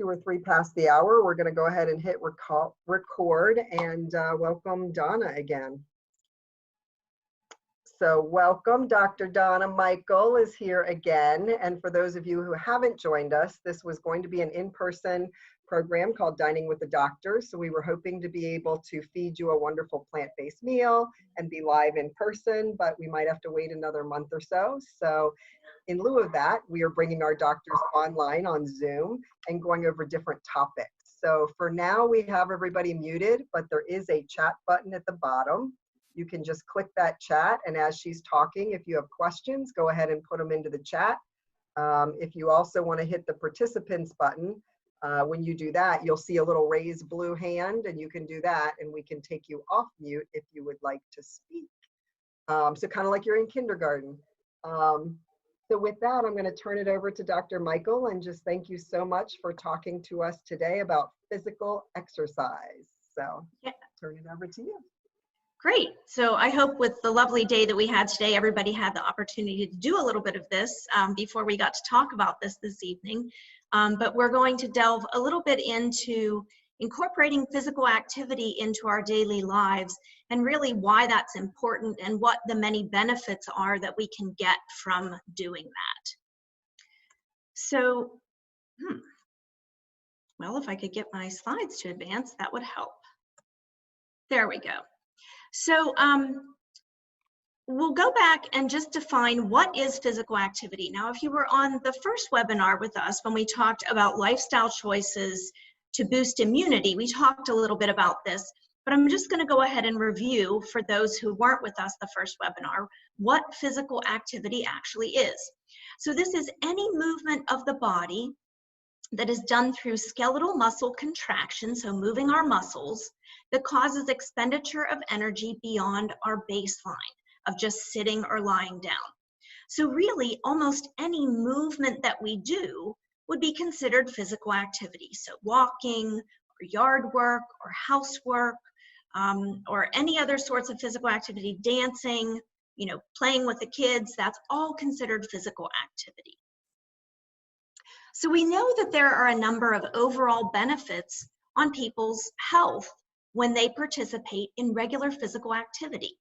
2 or 3 past the hour. We're going to go ahead and hit record and welcome Donna again. So welcome, Dr. Donna. Michel is here again. And for those of you who haven't joined us, this was going to be an in-person program called Dining with the Doctor. So we were hoping to be able to feed you a wonderful plant-based meal and be live in person, but we might have to wait another month or so. So in lieu of that, we are bringing our doctors online on Zoom and going over different topics. So for now, we have everybody muted, but there is a chat button at the bottom. You can just click that chat, and as she's talking, if you have questions, go ahead and put them into the chat. If you also want to hit the participants button, when you do that, you'll see a little raised blue hand, and you can do that, and we can take you off mute if you would like to speak. So kind of like you're in kindergarten. So with that, I'm going to turn it over to Dr. Michel and just thank you so much for talking to us today about physical exercise. So yeah, turn it over to you. Great. So I hope with the lovely day that we had today, everybody had the opportunity to do a little bit of this before we got to talk about this evening. But we're going to delve a little bit into incorporating physical activity into our daily lives and really why that's important and what the many benefits are that we can get from doing that. So, well, if I could get my slides to advance, that would help. There we go. So we'll go back and just define what is physical activity. Now, if you were on the first webinar with us when we talked about lifestyle choices to boost immunity, we talked a little bit about this, but I'm just going to go ahead and review for those who weren't with us the first webinar what physical activity actually is. So this is any movement of the body that is done through skeletal muscle contraction, so moving our muscles, that causes expenditure of energy beyond our baseline of just sitting or lying down. So really, almost any movement that we do would be considered physical activity. So walking, or yard work, or housework, or any other sorts of physical activity, dancing, you know, playing with the kids, that's all considered physical activity. So we know that there are a number of overall benefits on people's health when they participate in regular physical activity.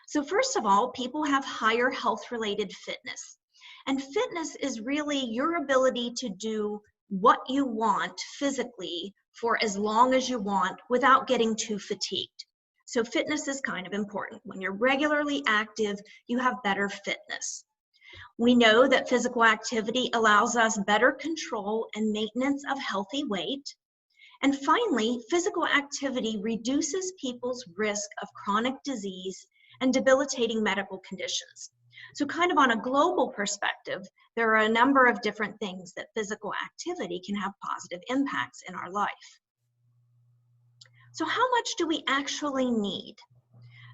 So first of all, people have higher health-related fitness. And fitness is really your ability to do what you want physically for as long as you want without getting too fatigued. So fitness is kind of important. When you're regularly active, you have better fitness. We know that physical activity allows us better control and maintenance of healthy weight. And finally, physical activity reduces people's risk of chronic disease and debilitating medical conditions. So kind of on a global perspective, there are a number of different things that physical activity can have positive impacts in our life. So how much do we actually need?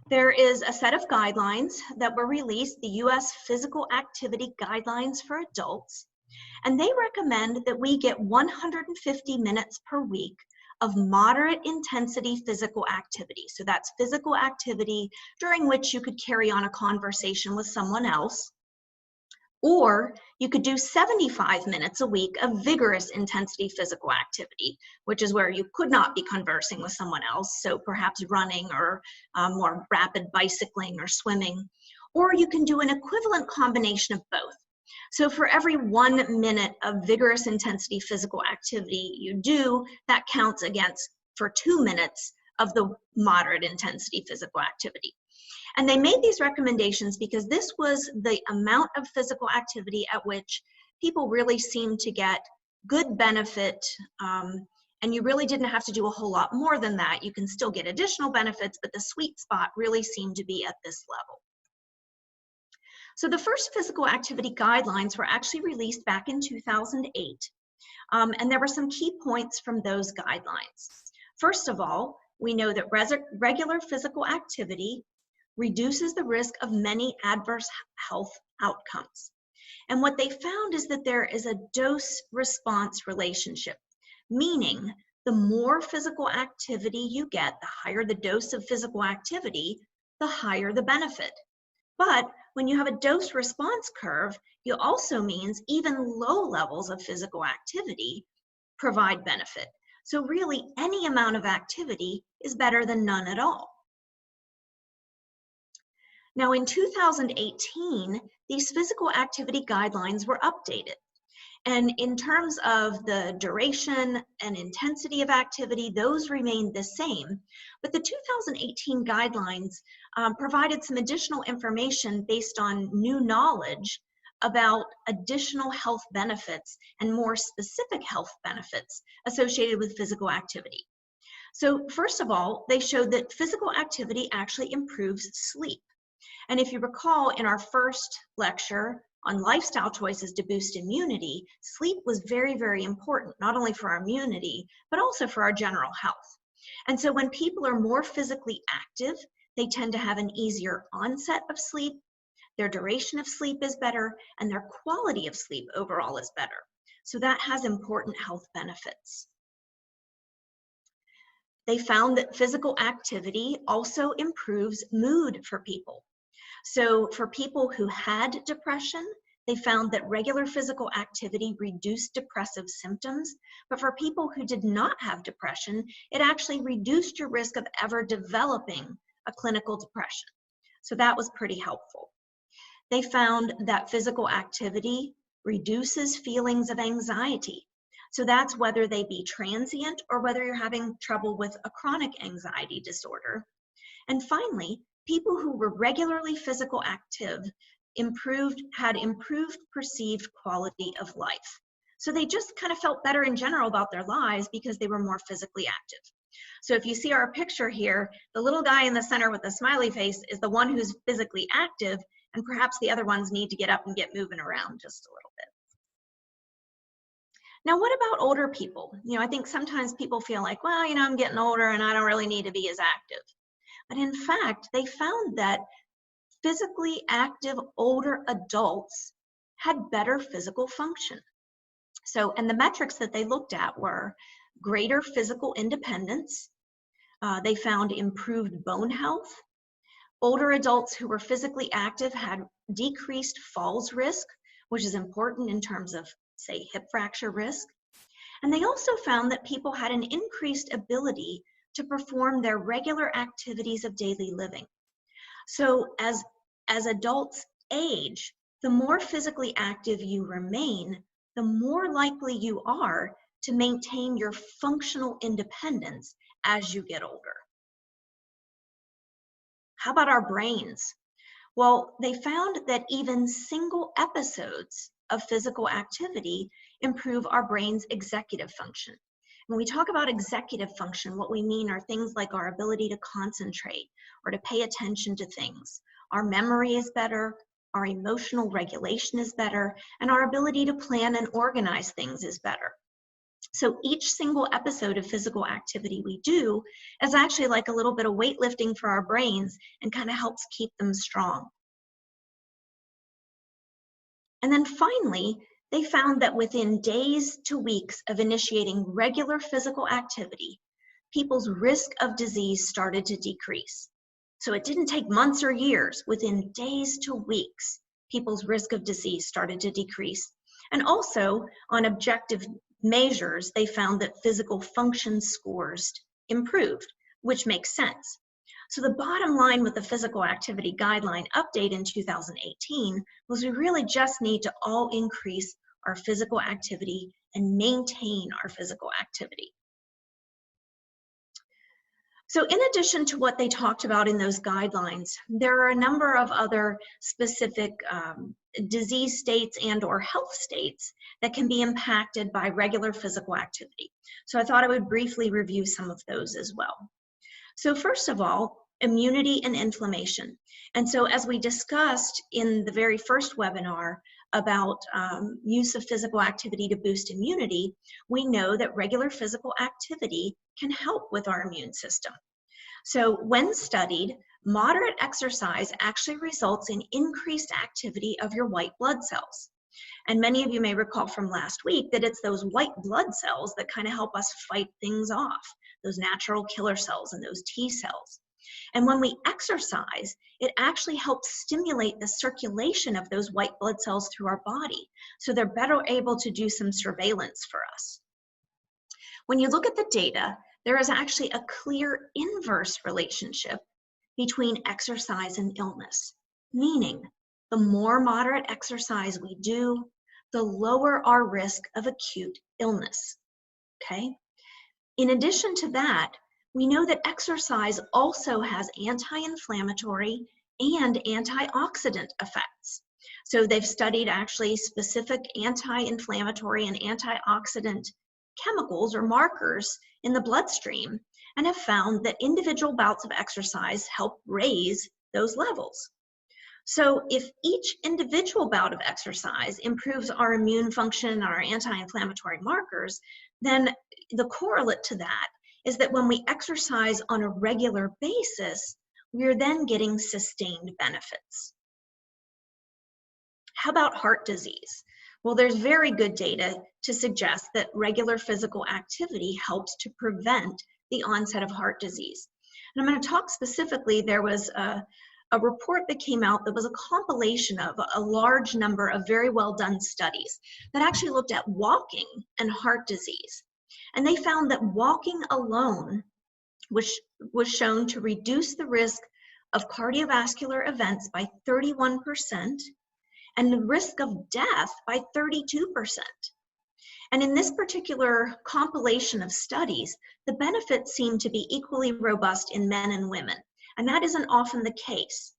There is a set of guidelines that were released, the U.S. Physical Activity Guidelines for Adults, and they recommend that we get 150 minutes per week of moderate intensity physical activity. So that's physical activity during which you could carry on a conversation with someone else, or you could do 75 minutes a week of vigorous intensity physical activity, which is where you could not be conversing with someone else, so perhaps running or more rapid bicycling or swimming, or you can do an equivalent combination of both. So for every 1 minute of vigorous intensity physical activity you do, that counts against for 2 minutes of the moderate intensity physical activity. And they made these recommendations because this was the amount of physical activity at which people really seemed to get good benefit, and you really didn't have to do a whole lot more than that. You can still get additional benefits, but the sweet spot really seemed to be at this level. So the first physical activity guidelines were actually released back in 2008, and there were some key points from those guidelines. First of all, we know that regular physical activity reduces the risk of many adverse health outcomes. And what they found is that there is a dose-response relationship, meaning the more physical activity you get, the higher the dose of physical activity, the higher the benefit. But when you have a dose-response curve, it also means even low levels of physical activity provide benefit. So really, any amount of activity is better than none at all. Now, in 2018, these physical activity guidelines were updated. And in terms of the duration and intensity of activity, those remained the same. But the 2018 guidelines provided some additional information based on new knowledge about additional health benefits and more specific health benefits associated with physical activity. So first of all, they showed that physical activity actually improves sleep. And if you recall, in our first lecture on lifestyle choices to boost immunity, sleep was very, very important, not only for our immunity, but also for our general health. And so when people are more physically active, they tend to have an easier onset of sleep, their duration of sleep is better, and their quality of sleep overall is better. So that has important health benefits. They found that physical activity also improves mood for people. So for people who had depression, they found that regular physical activity reduced depressive symptoms. But for people who did not have depression, it actually reduced your risk of ever developing a clinical depression. So that was pretty helpful. They found that physical activity reduces feelings of anxiety. So that's whether they be transient or whether you're having trouble with a chronic anxiety disorder. And finally, people who were regularly physical active had improved perceived quality of life. So they just kind of felt better in general about their lives because they were more physically active. So if you see our picture here, the little guy in the center with the smiley face is the one who's physically active, and perhaps the other ones need to get up and get moving around just a little bit. Now, what about older people? I think sometimes people feel like, well, I'm getting older and I don't really need to be as active. But in fact, they found that physically active older adults had better physical function. So, and the metrics that they looked at were greater physical independence. They found improved bone health. Older adults who were physically active had decreased falls risk, which is important in terms of, say, hip fracture risk. And they also found that people had an increased ability to perform their regular activities of daily living. So as adults age, the more physically active you remain, the more likely you are to maintain your functional independence as you get older. How about our brains? Well, they found that even single episodes of physical activity improve our brain's executive function. When we talk about executive function, what we mean are things like our ability to concentrate or to pay attention to things. Our memory is better, our emotional regulation is better, and our ability to plan and organize things is better. So each single episode of physical activity we do is actually like a little bit of weightlifting for our brains and kind of helps keep them strong. And then finally, they found that within days to weeks of initiating regular physical activity, people's risk of disease started to decrease. So it didn't take months or years. Within days to weeks, people's risk of disease started to decrease. And also, on objective measures, they found that physical function scores improved, which makes sense. So the bottom line with the physical activity guideline update in 2018 was we really just need to all increase our physical activity and maintain our physical activity. So in addition to what they talked about in those guidelines, there are a number of other specific disease states and or health states that can be impacted by regular physical activity. So I thought I would briefly review some of those as well. So first of all, immunity and inflammation. And so as we discussed in the very first webinar about use of physical activity to boost immunity, we know that regular physical activity can help with our immune system. So when studied, moderate exercise actually results in increased activity of your white blood cells. And many of you may recall from last week that it's those white blood cells that kind of help us fight things off, those natural killer cells and those T cells. And when we exercise, it actually helps stimulate the circulation of those white blood cells through our body, so they're better able to do some surveillance for us. When you look at the data, there is actually a clear inverse relationship between exercise and illness, meaning the more moderate exercise we do, the lower our risk of acute illness, okay? In addition to that, we know that exercise also has anti-inflammatory and antioxidant effects. So they've studied actually specific anti-inflammatory and antioxidant chemicals or markers in the bloodstream and have found that individual bouts of exercise help raise those levels. So if each individual bout of exercise improves our immune function and our anti-inflammatory markers, then the correlate to that is that when we exercise on a regular basis, we're then getting sustained benefits. How about heart disease? Well, there's very good data to suggest that regular physical activity helps to prevent the onset of heart disease. And I'm going to talk specifically, there was a report that came out that was a compilation of a large number of very well done studies that actually looked at walking and heart disease. And they found that walking alone was shown to reduce the risk of cardiovascular events by 31% and the risk of death by 32%. And in this particular compilation of studies, the benefits seem to be equally robust in men and women, and that isn't often the case.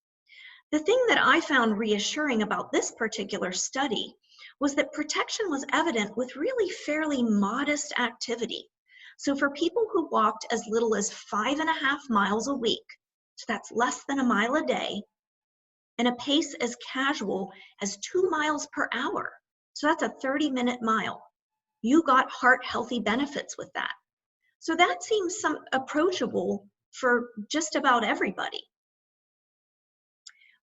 The thing that I found reassuring about this particular study was that protection was evident with really fairly modest activity. So for people who walked as little as 5.5 miles a week, so that's less than a mile a day, and a pace as casual as 2 miles per hour, so that's a 30-minute mile, you got heart healthy benefits with that. So that seems approachable for just about everybody.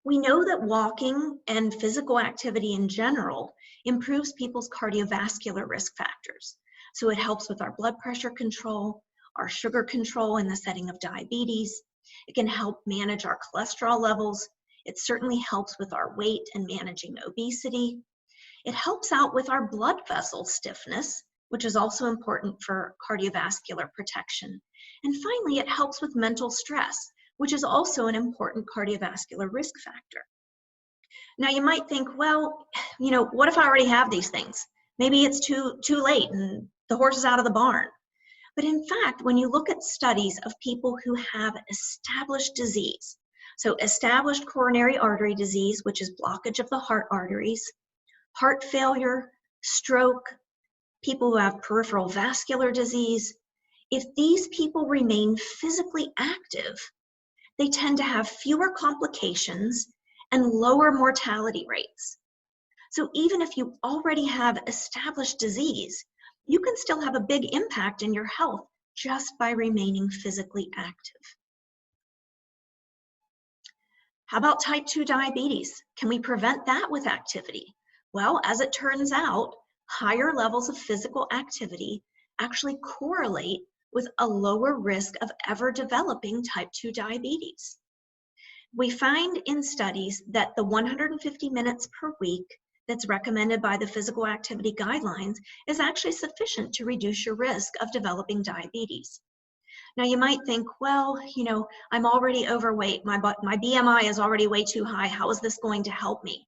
We know that walking and physical activity in general improves people's cardiovascular risk factors. So it helps with our blood pressure control, our sugar control in the setting of diabetes. It can help manage our cholesterol levels. It certainly helps with our weight and managing obesity. It helps out with our blood vessel stiffness, which is also important for cardiovascular protection. And finally, it helps with mental stress, which is also an important cardiovascular risk factor. Now you might think, well, what if I already have these things? Maybe it's too late and the horse is out of the barn. But in fact, when you look at studies of people who have established disease, so established coronary artery disease, which is blockage of the heart arteries, heart failure, stroke, people who have peripheral vascular disease, if these people remain physically active, they tend to have fewer complications and lower mortality rates. So even if you already have established disease, you can still have a big impact in your health just by remaining physically active. How about type 2 diabetes? Can we prevent that with activity? Well, as it turns out, higher levels of physical activity actually correlate with a lower risk of ever developing type 2 diabetes. We find in studies that the 150 minutes per week that's recommended by the physical activity guidelines is actually sufficient to reduce your risk of developing diabetes. Now you might think, well, I'm already overweight, my BMI is already way too high, how is this going to help me?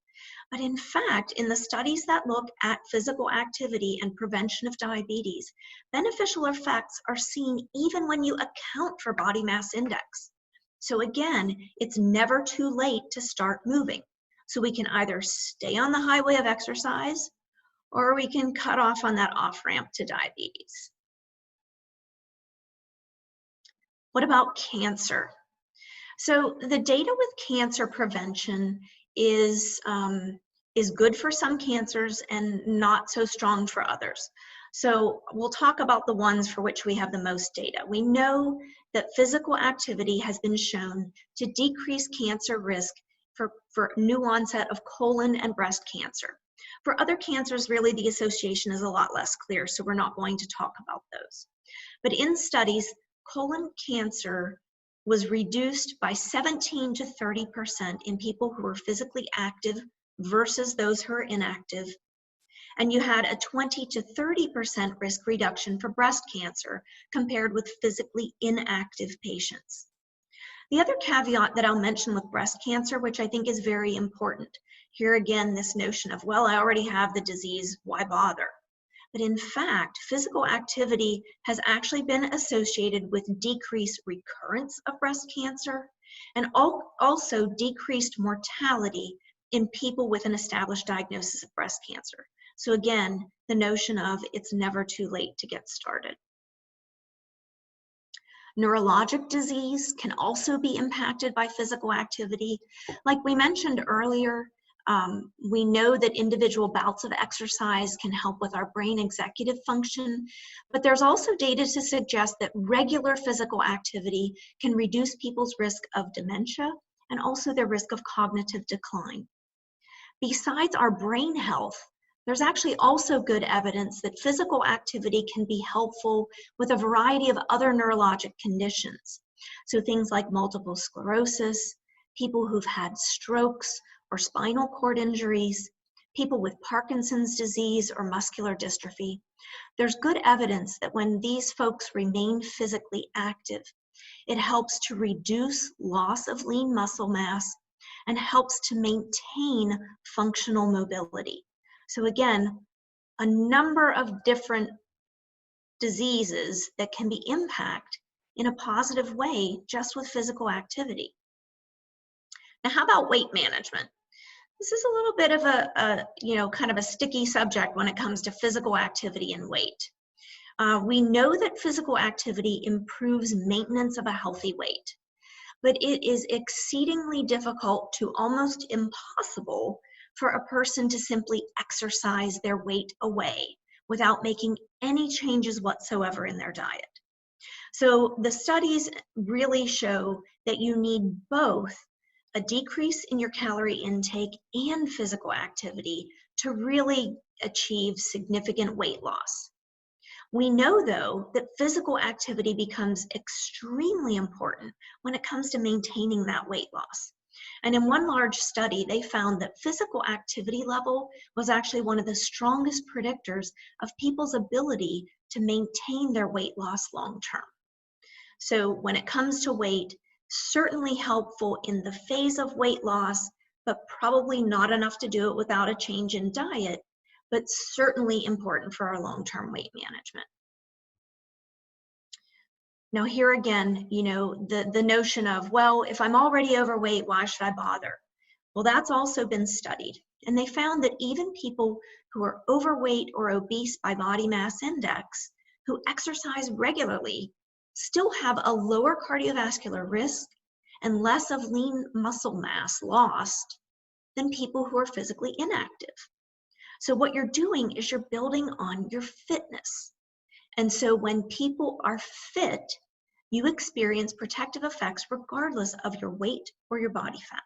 But in fact, in the studies that look at physical activity and prevention of diabetes, beneficial effects are seen even when you account for body mass index. So again, it's never too late to start moving. So we can either stay on the highway of exercise or we can cut off on that off-ramp to diabetes. What about cancer? So the data with cancer prevention is good for some cancers and not so strong for others. So we'll talk about the ones for which we have the most data. We know that physical activity has been shown to decrease cancer risk for new onset of colon and breast cancer. For other cancers, really the association is a lot less clear, so we're not going to talk about those. But in studies, colon cancer was reduced by 17 to 30% in people who were physically active versus those who are inactive. And you had a 20 to 30% risk reduction for breast cancer compared with physically inactive patients. The other caveat that I'll mention with breast cancer, which I think is very important, here again, this notion of, well, I already have the disease, why bother? But in fact, physical activity has actually been associated with decreased recurrence of breast cancer and also decreased mortality in people with an established diagnosis of breast cancer. So again, the notion of it's never too late to get started. Neurologic disease can also be impacted by physical activity. Like we mentioned earlier, we know that individual bouts of exercise can help with our brain executive function, but there's also data to suggest that regular physical activity can reduce people's risk of dementia and also their risk of cognitive decline. Besides our brain health, there's actually also good evidence that physical activity can be helpful with a variety of other neurologic conditions. So things like multiple sclerosis, people who've had strokes or spinal cord injuries, people with Parkinson's disease or muscular dystrophy. There's good evidence that when these folks remain physically active, it helps to reduce loss of lean muscle mass and helps to maintain functional mobility. So again, a number of different diseases that can be impacted in a positive way just with physical activity. Now, how about weight management? This is a little bit of a kind of a sticky subject when it comes to physical activity and weight. We know that physical activity improves maintenance of a healthy weight, but it is exceedingly difficult to almost impossible for a person to simply exercise their weight away without making any changes whatsoever in their diet. So the studies really show that you need both a decrease in your calorie intake and physical activity to really achieve significant weight loss. We know, though, that physical activity becomes extremely important when it comes to maintaining that weight loss. And in one large study, they found that physical activity level was actually one of the strongest predictors of people's ability to maintain their weight loss long term. So when it comes to weight, certainly helpful in the phase of weight loss, but probably not enough to do it without a change in diet, but certainly important for our long-term weight management. Now here again, the notion of, well, if I'm already overweight, why should I bother? Well, that's also been studied. And they found that even people who are overweight or obese by body mass index, who exercise regularly, still have a lower cardiovascular risk and less of lean muscle mass lost than people who are physically inactive. So what you're doing is you're building on your fitness. And so when people are fit, you experience protective effects regardless of your weight or your body fat.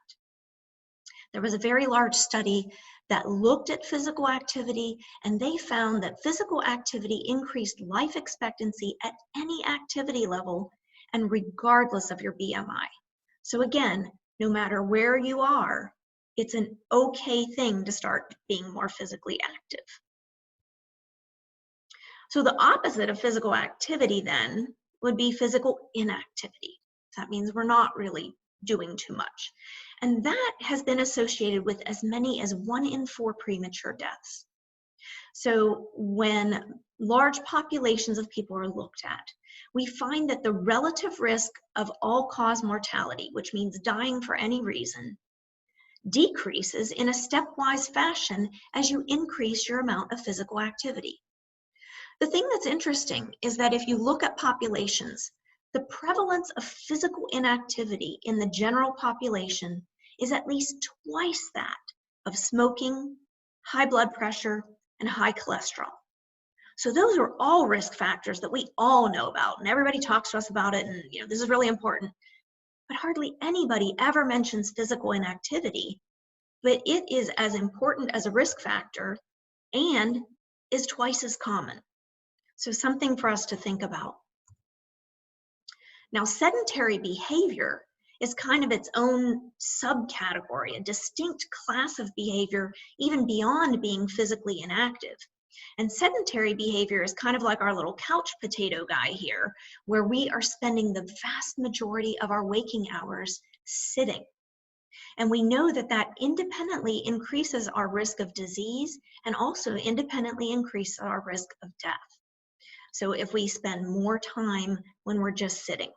There was a very large study that looked at physical activity, and they found that physical activity increased life expectancy at any activity level and regardless of your BMI. So again, no matter where you are, it's an okay thing to start being more physically active. So the opposite of physical activity then would be physical inactivity. That means we're not really doing too much. And that has been associated with as many as 1 in 4 premature deaths. So when large populations of people are looked at, we find that the relative risk of all-cause mortality, which means dying for any reason, decreases in a stepwise fashion as you increase your amount of physical activity. The thing that's interesting is that if you look at populations, the prevalence of physical inactivity in the general population is at least twice that of smoking, high blood pressure, and high cholesterol. So those are all risk factors that we all know about, and everybody talks to us about it, and this is really important. But hardly anybody ever mentions physical inactivity, but it is as important as a risk factor and is twice as common. So something for us to think about. Now, sedentary behavior is kind of its own subcategory, a distinct class of behavior, even beyond being physically inactive. And sedentary behavior is kind of like our little couch potato guy here, where we are spending the vast majority of our waking hours sitting. And we know that that independently increases our risk of disease and also independently increases our risk of death. So if we spend more time when we're just sitting.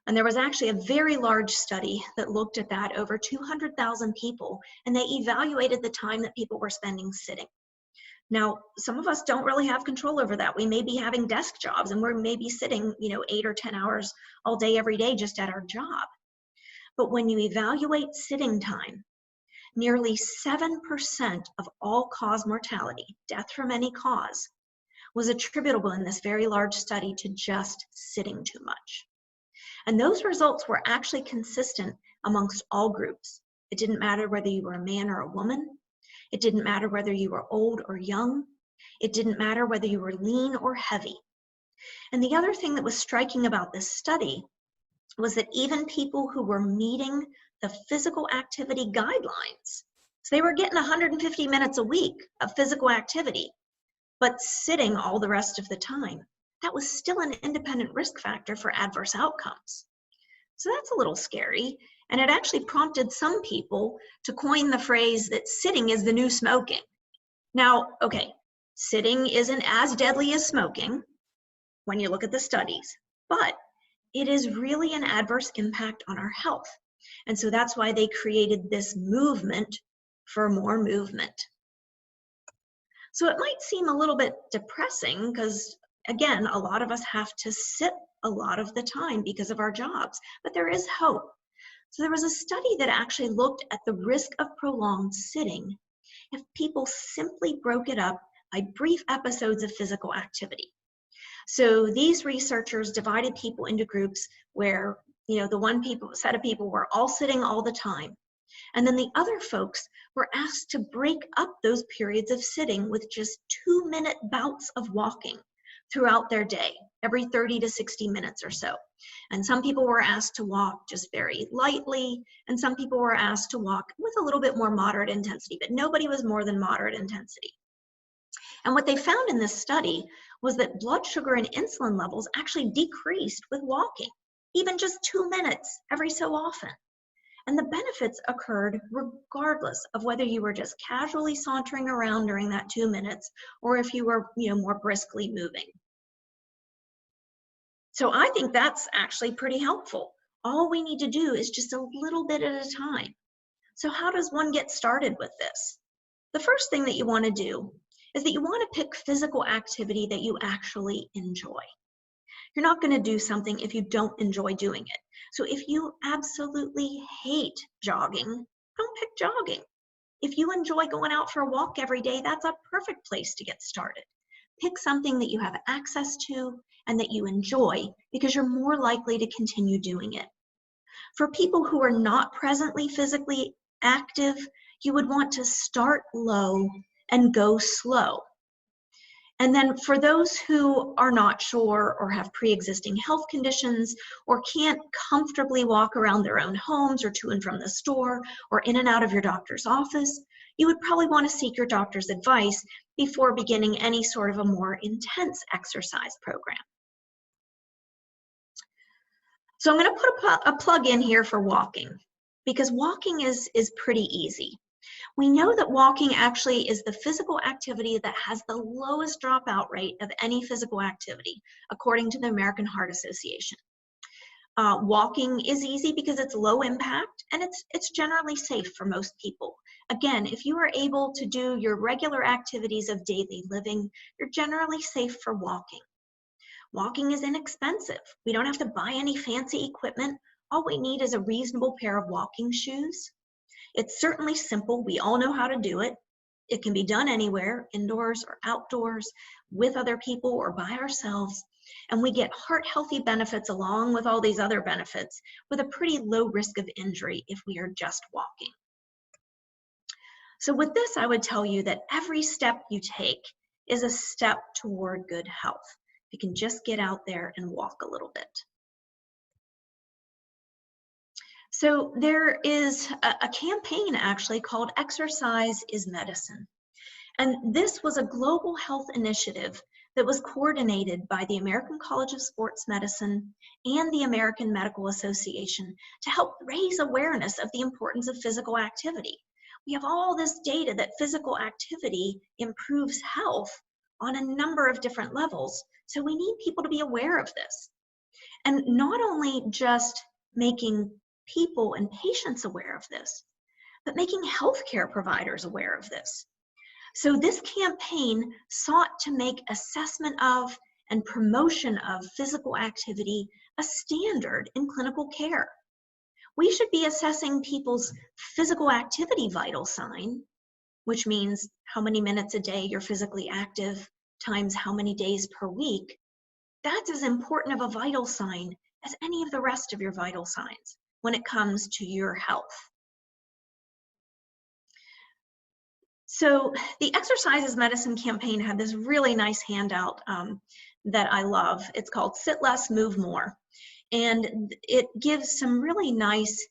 And there was actually a very large study that looked at that, over 200,000 people, and they evaluated the time that people were spending sitting. Now, some of us don't really have control over that. We may be having desk jobs and we're maybe sitting, 8 or 10 hours all day, every day, just at our job. But when you evaluate sitting time, nearly 7% of all-cause mortality, death from any cause, was attributable in this very large study to just sitting too much. And those results were actually consistent amongst all groups. It didn't matter whether you were a man or a woman. It didn't matter whether you were old or young. It didn't matter whether you were lean or heavy. And the other thing that was striking about this study was that even people who were meeting the physical activity guidelines, so they were getting 150 minutes a week of physical activity, but sitting all the rest of the time, that was still an independent risk factor for adverse outcomes. So that's a little scary. And it actually prompted some people to coin the phrase that sitting is the new smoking. Now, okay, sitting isn't as deadly as smoking when you look at the studies, but it is really an adverse impact on our health. And so that's why they created this movement for more movement. So it might seem a little bit depressing because, again, a lot of us have to sit a lot of the time because of our jobs, but there is hope. So there was a study that actually looked at the risk of prolonged sitting if people simply broke it up by brief episodes of physical activity. So these researchers divided people into groups where, the one set of people were all sitting all the time. And then the other folks were asked to break up those periods of sitting with just 2-minute bouts of walking throughout their day, every 30 to 60 minutes or so. And some people were asked to walk just very lightly, and some people were asked to walk with a little bit more moderate intensity, but nobody was more than moderate intensity. And what they found in this study was that blood sugar and insulin levels actually decreased with walking, even just 2 minutes every so often. And the benefits occurred regardless of whether you were just casually sauntering around during that 2 minutes or if you were, more briskly moving. So I think that's actually pretty helpful. All we need to do is just a little bit at a time. So how does one get started with this? The first thing that you want to do is that you want to pick physical activity that you actually enjoy. You're not going to do something if you don't enjoy doing it. So if you absolutely hate jogging, don't pick jogging. If you enjoy going out for a walk every day, that's a perfect place to get started. Pick something that you have access to and that you enjoy because you're more likely to continue doing it. For people who are not presently physically active, you would want to start low and go slow. And then for those who are not sure or have pre-existing health conditions or can't comfortably walk around their own homes or to and from the store or in and out of your doctor's office, you would probably want to seek your doctor's advice before beginning any sort of a more intense exercise program. So I'm going to put a plug in here for walking because walking is pretty easy. We know that walking actually is the physical activity that has the lowest dropout rate of any physical activity, according to the American Heart Association. Walking is easy because it's low impact and it's generally safe for most people. Again, if you are able to do your regular activities of daily living, you're generally safe for walking. Walking is inexpensive. We don't have to buy any fancy equipment. All we need is a reasonable pair of walking shoes. It's certainly simple. We all know how to do it. It can be done anywhere, indoors or outdoors, with other people or by ourselves. And we get heart-healthy benefits along with all these other benefits with a pretty low risk of injury if we are just walking. So with this, I would tell you that every step you take is a step toward good health. You can just get out there and walk a little bit. So there is a campaign actually called Exercise is Medicine. And this was a global health initiative that was coordinated by the American College of Sports Medicine and the American Medical Association to help raise awareness of the importance of physical activity. We have all this data that physical activity improves health on a number of different levels. So we need people to be aware of this. And not only just making people and patients aware of this, but making healthcare providers aware of this. So this campaign sought to make assessment of and promotion of physical activity a standard in clinical care. We should be assessing people's physical activity vital sign, which means how many minutes a day you're physically active times how many days per week. That's as important of a vital sign as any of the rest of your vital signs when it comes to your health. So the Exercise is Medicine campaign had this really nice handout that I love. It's called Sit Less, Move More. And it gives some really nice,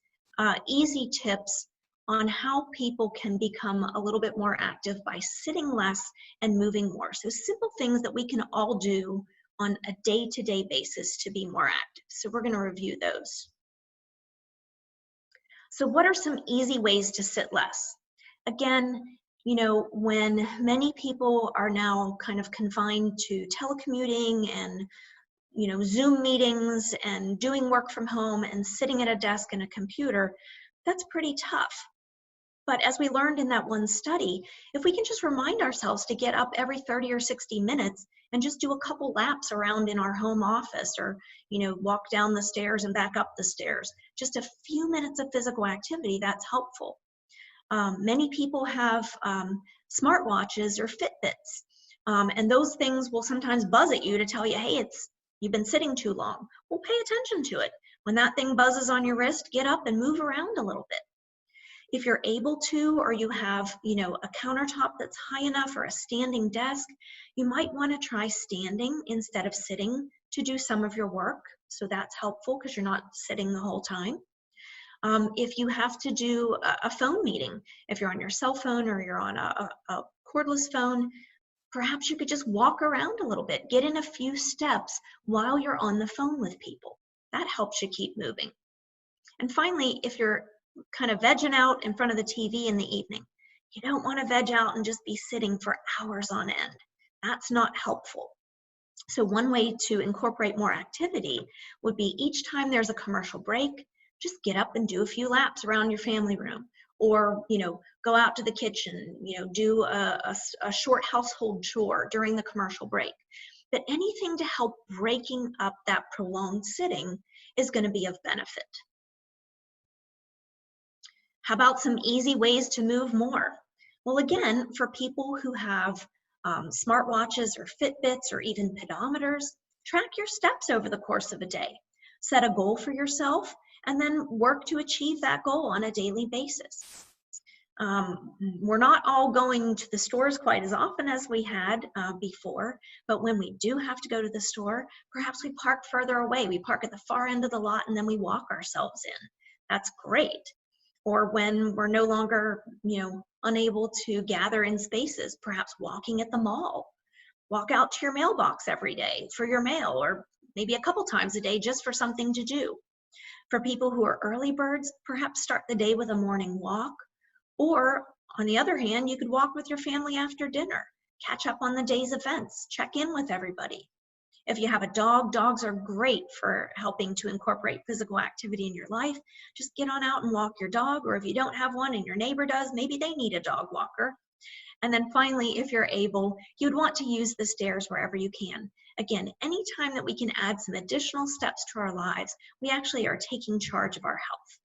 easy tips on how people can become a little bit more active by sitting less and moving more. So simple things that we can all do on a day-to-day basis to be more active. So we're going to review those. So what are some easy ways to sit less? Again, you know, when many people are now kind of confined to telecommuting and, you know, Zoom meetings and doing work from home and sitting at a desk and a computer, that's pretty tough. But as we learned in that one study, if we can just remind ourselves to get up every 30 or 60 minutes and just do a couple laps around in our home office, or, you know, walk down the stairs and back up the stairs, just a few minutes of physical activity, that's helpful. Many people have smartwatches or Fitbits, and those things will sometimes buzz at you to tell you, hey, you've been sitting too long. Well, pay attention to it. When that thing buzzes on your wrist, get up and move around a little bit. If you're able to, or you have, you know, a countertop that's high enough or a standing desk, you might want to try standing instead of sitting to do some of your work. So that's helpful because you're not sitting the whole time. If you have to do a phone meeting, if you're on your cell phone or you're on a cordless phone, perhaps you could just walk around a little bit, get in a few steps while you're on the phone with people. That helps you keep moving. And finally, if you're kind of vegging out in front of the TV in the evening, you don't want to veg out and just be sitting for hours on end. That's not helpful. So one way to incorporate more activity would be each time there's a commercial break, just get up and do a few laps around your family room, or, you know, go out to the kitchen, you know, do a short household chore during the commercial break. But anything to help breaking up that prolonged sitting is going to be of benefit. How about some easy ways to move more? Well, again, for people who have smartwatches or Fitbits or even pedometers, track your steps over the course of a day. Set a goal for yourself and then work to achieve that goal on a daily basis. We're not all going to the stores quite as often as we had before, but when we do have to go to the store, perhaps we park further away. We park at the far end of the lot and then we walk ourselves in. That's great. Or when we're no longer, you know, unable to gather in spaces, perhaps walking at the mall. Walk out to your mailbox every day for your mail, or maybe a couple times a day just for something to do. For people who are early birds, perhaps start the day with a morning walk. Or on the other hand, you could walk with your family after dinner, catch up on the day's events, check in with everybody. If you have a dog, dogs are great for helping to incorporate physical activity in your life. Just get on out and walk your dog, or if you don't have one and your neighbor does, maybe they need a dog walker. And then finally, if you're able, you'd want to use the stairs wherever you can. Again, anytime that we can add some additional steps to our lives, we actually are taking charge of our health.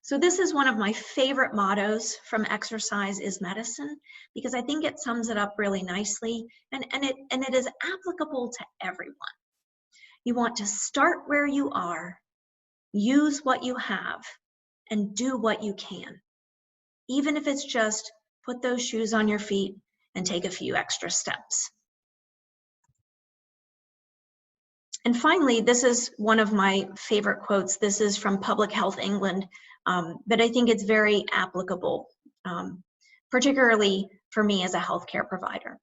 So this is one of my favorite mottos from Exercise is Medicine, because I think it sums it up really nicely, and it is applicable to everyone. You want to start where you are, use what you have, and do what you can. Even if it's just put those shoes on your feet and take a few extra steps. And finally, this is one of my favorite quotes. This is from Public Health England, but I think it's very applicable, particularly for me as a healthcare provider.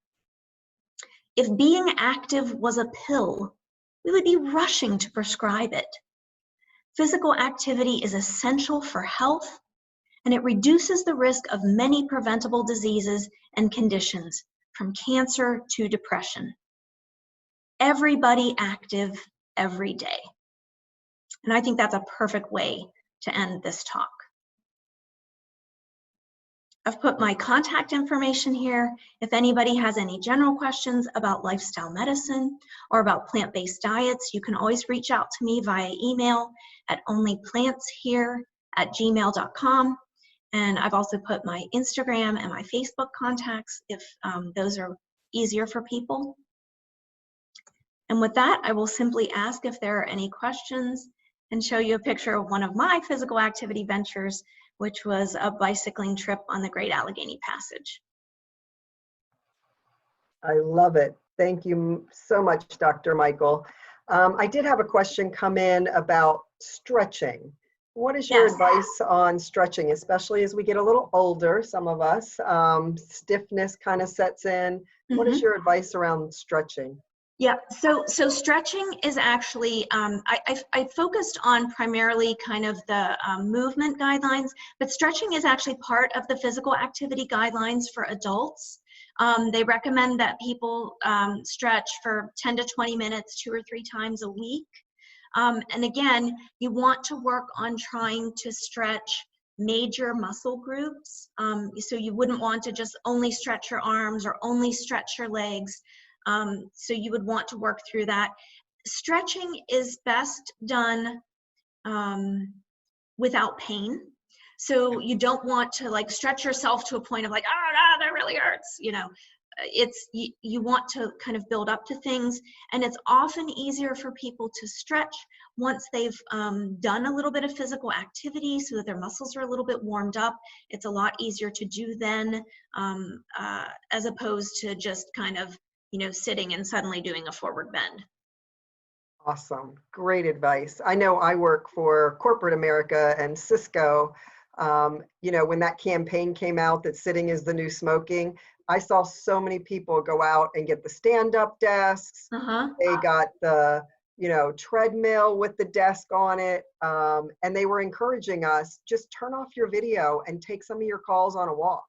If being active was a pill, we would be rushing to prescribe it. Physical activity is essential for health, and it reduces the risk of many preventable diseases and conditions, from cancer to depression. Everybody active every day. And I think that's a perfect way to end this talk. I've put my contact information here. If anybody has any general questions about lifestyle medicine or about plant-based diets, you can always reach out to me via email at onlyplantshere@gmail.com. And I've also put my Instagram and my Facebook contacts if those are easier for people. And with that, I will simply ask if there are any questions and show you a picture of one of my physical activity ventures, which was a bicycling trip on the Great Allegheny Passage. I love it. Thank you so much, Dr. Michael. I did have a question come in about stretching. What is your advice on stretching, especially as we get a little older, some of us, stiffness kind of sets in. What is your advice around stretching? Yeah, so stretching is actually, I focused on primarily kind of the movement guidelines, but stretching is actually part of the physical activity guidelines for adults. They recommend that people stretch for 10 to 20 minutes, 2 or 3 times a week. And again, you want to work on trying to stretch major muscle groups. So you wouldn't want to just only stretch your arms or only stretch your legs. So you would want to work through that. Stretching is best done without pain. So you don't want to like stretch yourself to a point of like, oh, that really hurts, you know. You want to kind of build up to things, and it's often easier for people to stretch once they've done a little bit of physical activity so that their muscles are a little bit warmed up. It's a lot easier to do then as opposed to just kind of, you know, sitting and suddenly doing a forward bend. Awesome. Great advice. I know I work for corporate America and Cisco. You know, when that campaign came out that sitting is the new smoking, I saw so many people go out and get the stand-up desks. They got the, you know, treadmill with the desk on it. And they were encouraging us, just turn off your video and take some of your calls on a walk.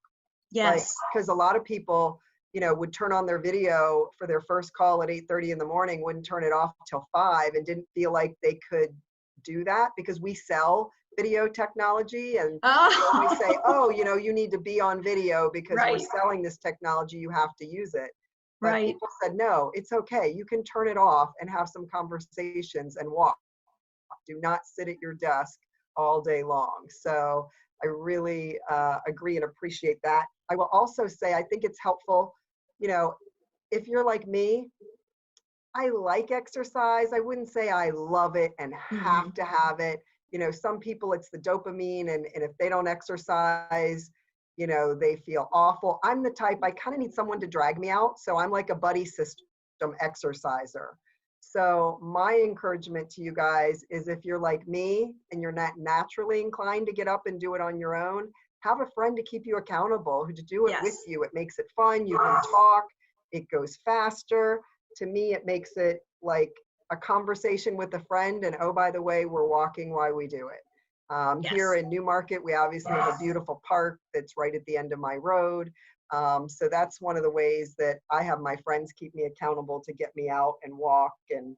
Yes. Because a lot of people, you know, would turn on their video for their first call at 8:30 in the morning, wouldn't turn it off till 5, and didn't feel like they could do that because we sell video technology, and we say, oh, you know, you need to be on video because we're selling this technology, you have to use it. But people said, no, it's okay. You can turn it off and have some conversations and walk. Do not sit at your desk all day long. So I really agree and appreciate that. I will also say, I think it's helpful, you know, if you're like me, I like exercise. I wouldn't say I love it and have to have it. You know, some people it's the dopamine, and if they don't exercise, you know, they feel awful. I'm the type, I kind of need someone to drag me out. So I'm like a buddy system exerciser. So my encouragement to you guys is, if you're like me and you're not naturally inclined to get up and do it on your own, have a friend to keep you accountable, who to do it with you. It makes it fun. You can talk. It goes faster. To me, it makes it like a conversation with a friend, and oh, by the way, we're walking while we do it. Here in Newmarket, we obviously have a beautiful park that's right at the end of my road. So that's one of the ways that I have my friends keep me accountable to get me out and walk and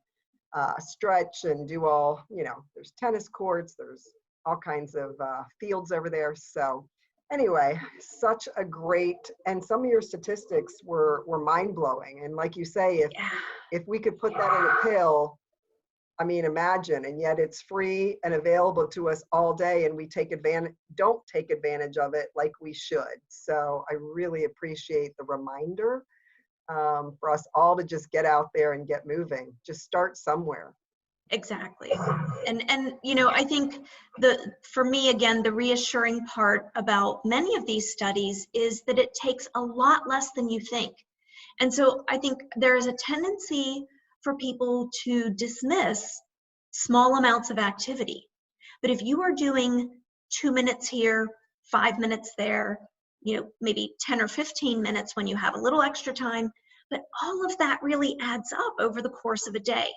stretch and do all, you know, there's tennis courts, there's all kinds of fields over there. So anyway, such a great, and some of your statistics were mind-blowing. And like you say, if we could put that in a pill, I mean, imagine, and yet it's free and available to us all day, and we don't take advantage of it like we should. So I really appreciate the reminder for us all to just get out there and get moving. Just start somewhere. Exactly. And you know, I think for me, again, the reassuring part about many of these studies is that it takes a lot less than you think. And so I think there is a tendency for people to dismiss small amounts of activity. But if you are doing 2 minutes here, 5 minutes there, maybe 10 or 15 minutes when you have a little extra time, but all of that really adds up over the course of a day.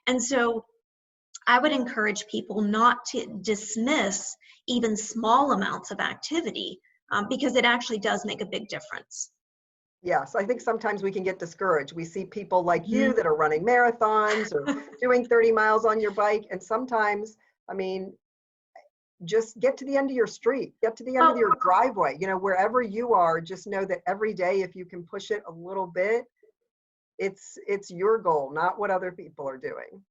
And so I would encourage people not to dismiss even small amounts of activity because it actually does make a big difference. Yes, I think sometimes we can get discouraged. We see people like you Mhm. that are running marathons or doing 30 miles on your bike. And sometimes, I mean, just get to the end of your street, get to the end of your driveway, wherever you are, just know that every day, if you can push it a little bit, it's your goal, not what other people are doing.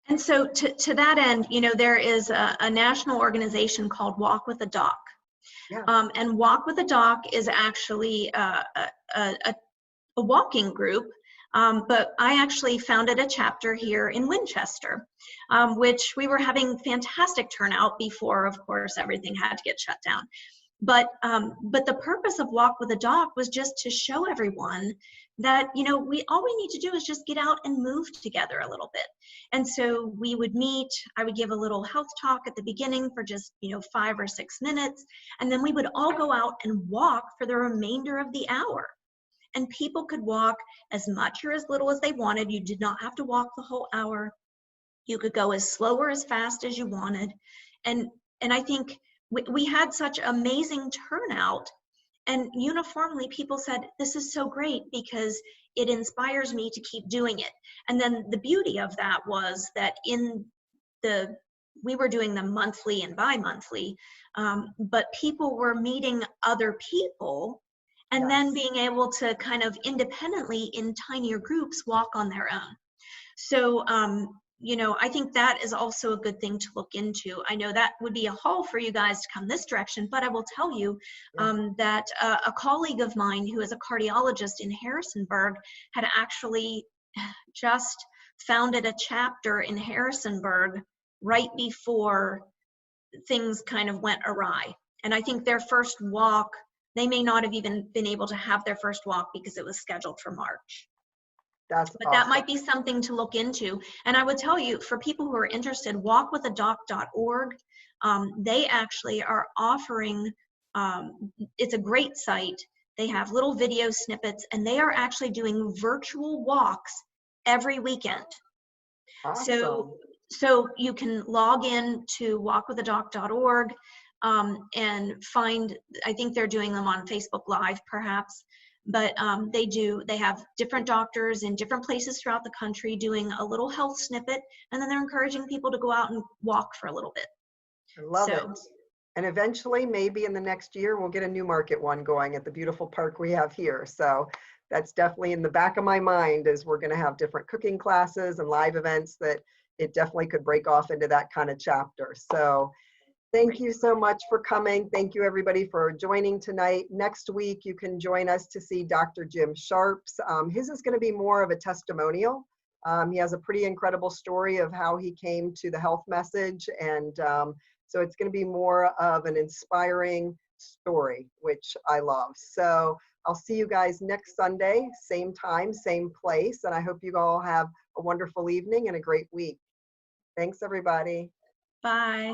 And so to that end, there is a national organization called Walk with a Doc. Yeah. And Walk with a Doc is actually a walking group, but I actually founded a chapter here in Winchester, which we were having fantastic turnout before, of course, everything had to get shut down. But the purpose of Walk with a Doc was just to show everyone that, all we need to do is just get out and move together a little bit. And so we would meet, I would give a little health talk at the beginning for just, 5 or 6 minutes. And then we would all go out and walk for the remainder of the hour. And people could walk as much or as little as they wanted. You did not have to walk the whole hour. You could go as slow or as fast as you wanted. And I think we had such amazing turnout, and uniformly people said, this is so great because it inspires me to keep doing it. And then the beauty of that was that we were doing them monthly and bi-monthly, but people were meeting other people and then being able to kind of independently in tinier groups walk on their own. So, I think that is also a good thing to look into. I know that would be a haul for you guys to come this direction, but I will tell you that a colleague of mine who is a cardiologist in Harrisonburg had actually just founded a chapter in Harrisonburg right before things kind of went awry. And I think their first walk, they may not have even been able to have their first walk because it was scheduled for March. But that might be something to look into. And I would tell you, for people who are interested, walkwithadoc.org, they actually are offering, it's a great site. They have little video snippets, and they are actually doing virtual walks every weekend. Awesome. So you can log in to walkwithadoc.org and find, I think they're doing them on Facebook Live perhaps, but they have different doctors in different places throughout the country doing a little health snippet, and then they're encouraging people to go out and walk for a little bit. I love it. And eventually, maybe in the next year, we'll get a Newmarket one going at the beautiful park we have here. So that's definitely in the back of my mind, as we're going to have different cooking classes and live events, that it definitely could break off into that kind of chapter. So thank you so much for coming. Thank you, everybody, for joining tonight. Next week, you can join us to see Dr. Jim Sharps. His is going to be more of a testimonial. He has a pretty incredible story of how he came to the health message. And so it's going to be more of an inspiring story, which I love. So I'll see you guys next Sunday, same time, same place. And I hope you all have a wonderful evening and a great week. Thanks, everybody. Bye.